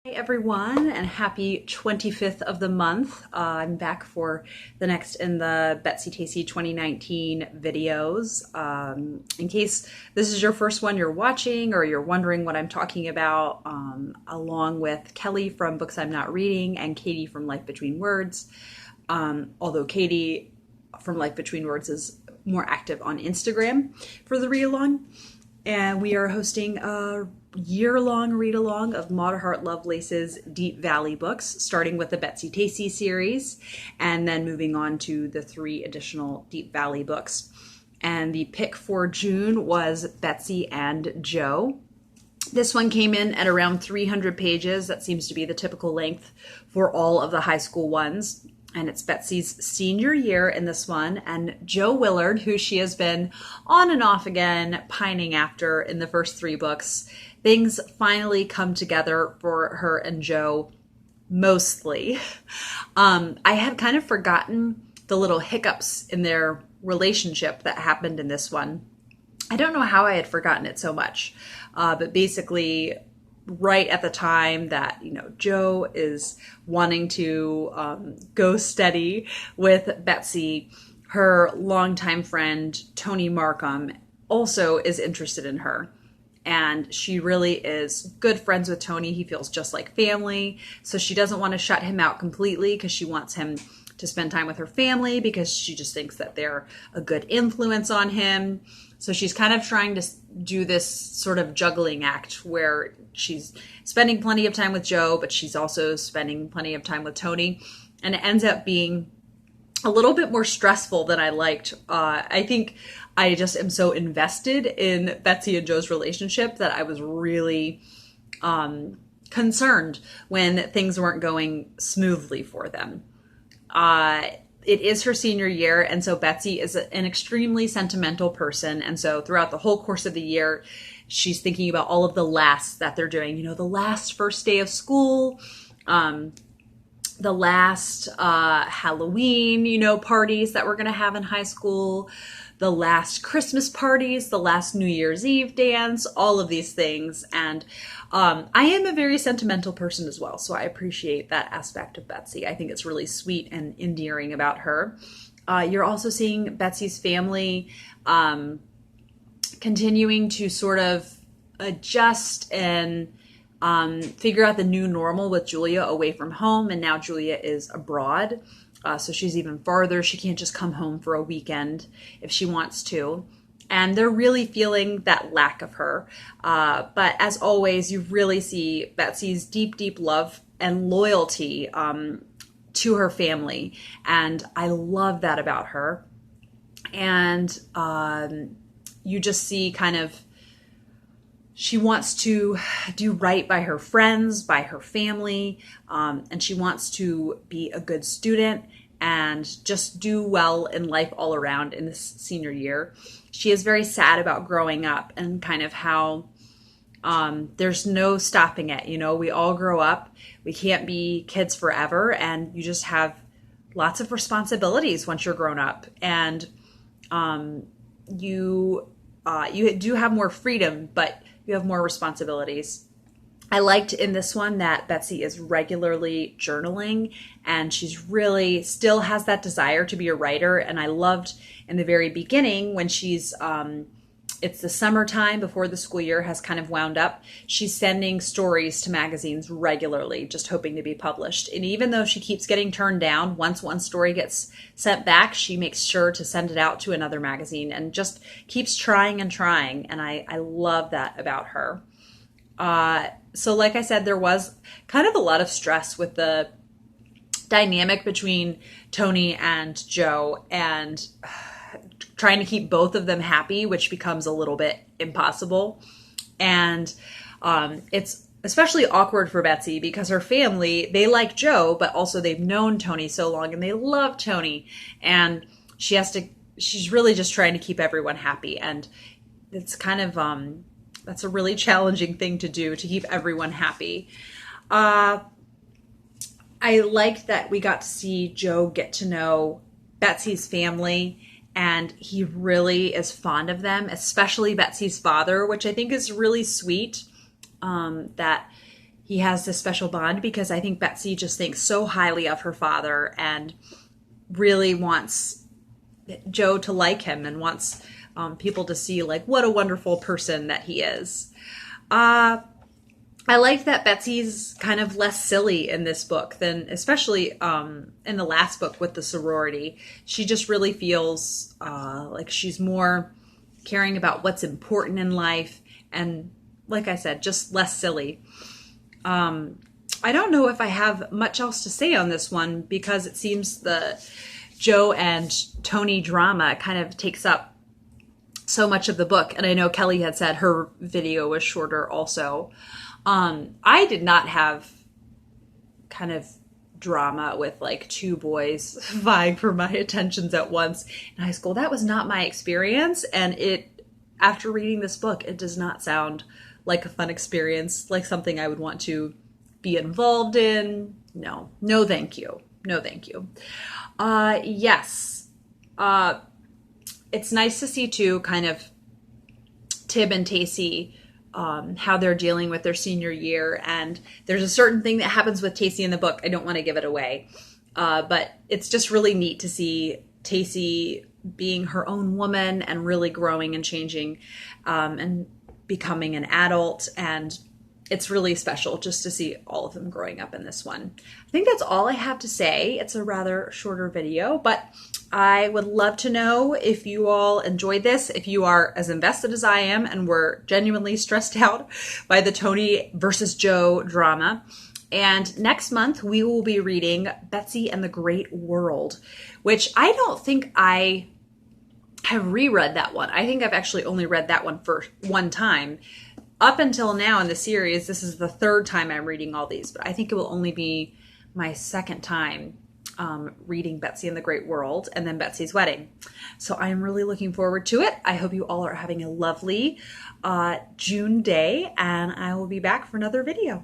Hey everyone, and happy 25th of the month. I'm back for the next in the Betsy Tacy 2019 videos. In case this is your first one you're watching or you're wondering what I'm talking about, along with Kelly from Books I'm Not Reading and Katie from Life Between Words. Although Katie from Life Between Words is more active on Instagram for the read along. And we are hosting a year-long read-along of Maud Hart Lovelace's Deep Valley books, starting with the Betsy Tacy series, and then moving on to the 3 additional Deep Valley books. And the pick for June was Betsy and Joe. This one came in at around 300 pages. That seems to be the typical length for all of the high school ones. And it's Betsy's senior year in this one, and Joe Willard, who she has been on and off again pining after in the first 3 books. Things finally come together for her and Joe, mostly. I had kind of forgotten the little hiccups in their relationship that happened in this one. I don't know how I had forgotten it so much, but basically right at the time that, Joe is wanting to go steady with Betsy, her longtime friend, Tony Markham, also is interested in her. And she really is good friends with Tony. He feels just like family. So she doesn't want to shut him out completely because she wants him to spend time with her family because she just thinks that they're a good influence on him. So she's kind of trying to do this sort of juggling act where she's spending plenty of time with Joe, but she's also spending plenty of time with Tony. And it ends up being a little bit more stressful than I liked. I think I just am so invested in Betsy and Joe's relationship that I was really concerned when things weren't going smoothly for them. It is her senior year, and so Betsy is an extremely sentimental person, and so throughout the whole course of the year, she's thinking about all of the lasts that they're doing. The last first day of school, the last Halloween, parties that we're going to have in high school, the last Christmas parties, the last New Year's Eve dance, all of these things. And I am a very sentimental person as well, so I appreciate that aspect of Betsy. I think it's really sweet and endearing about her. You're also seeing Betsy's family continuing to sort of adjust and figure out the new normal with Julia away from home, and now Julia is abroad. So she's even farther. She can't just come home for a weekend if she wants to. And they're really feeling that lack of her. But as always, you really see Betsy's deep, deep love and loyalty to her family. And I love that about her. And you just see kind of she wants to do right by her friends, by her family, and she wants to be a good student and just do well in life all around in this senior year. She is very sad about growing up and kind of how there's no stopping it. We all grow up. We can't be kids forever, and you just have lots of responsibilities once you're grown up. And you do have more freedom, but you have more responsibilities. I liked in this one that Betsy is regularly journaling, and she's really still has that desire to be a writer. And I loved in the very beginning when she's, it's the summertime before the school year has kind of wound up. She's sending stories to magazines regularly, just hoping to be published. And even though she keeps getting turned down, once one story gets sent back, she makes sure to send it out to another magazine and just keeps trying and trying. And I love that about her. So like I said, there was kind of a lot of stress with the dynamic between Tony and Joe and trying to keep both of them happy, which becomes a little bit impossible. And it's especially awkward for Betsy because her family, they like Joe, but also they've known Tony so long and they love Tony. And she's really just trying to keep everyone happy. And it's kind of, that's a really challenging thing to do, to keep everyone happy. I liked that we got to see Joe get to know Betsy's family, and he really is fond of them, especially Betsy's father, which I think is really sweet, that he has this special bond because I think Betsy just thinks so highly of her father and really wants Joe to like him and wants people to see like what a wonderful person that he is. I like that Betsy's kind of less silly in this book than especially in the last book with the sorority. She just really feels like she's more caring about what's important in life and, like I said, just less silly. I don't know if I have much else to say on this one because it seems the Joe and Tony drama kind of takes up so much of the book. And I know Kelly had said her video was shorter also. I did not have kind of drama with like two boys vying for my attentions at once in high school. That was not my experience. And after reading this book, it does not sound like a fun experience, like something I would want to be involved in. No, thank you. No, thank you. Yes. It's nice to see too, kind of Tib and Tacy, how they're dealing with their senior year. And there's a certain thing that happens with Tacy in the book. I don't want to give it away. But it's just really neat to see Tacy being her own woman and really growing and changing, and becoming an adult. And it's really special just to see all of them growing up in this one. I think that's all I have to say. It's a rather shorter video, but I would love to know if you all enjoyed this, if you are as invested as I am and were genuinely stressed out by the Tony versus Joe drama. And next month, we will be reading Betsy and the Great World, which I don't think I have reread that one. I think I've actually only read that one for one time. Up until now in the series, this is the third time I'm reading all these, but I think it will only be my second time reading Betsy and the Great World and then Betsy's Wedding. So I'm really looking forward to it. I hope you all are having a lovely June day, and I will be back for another video.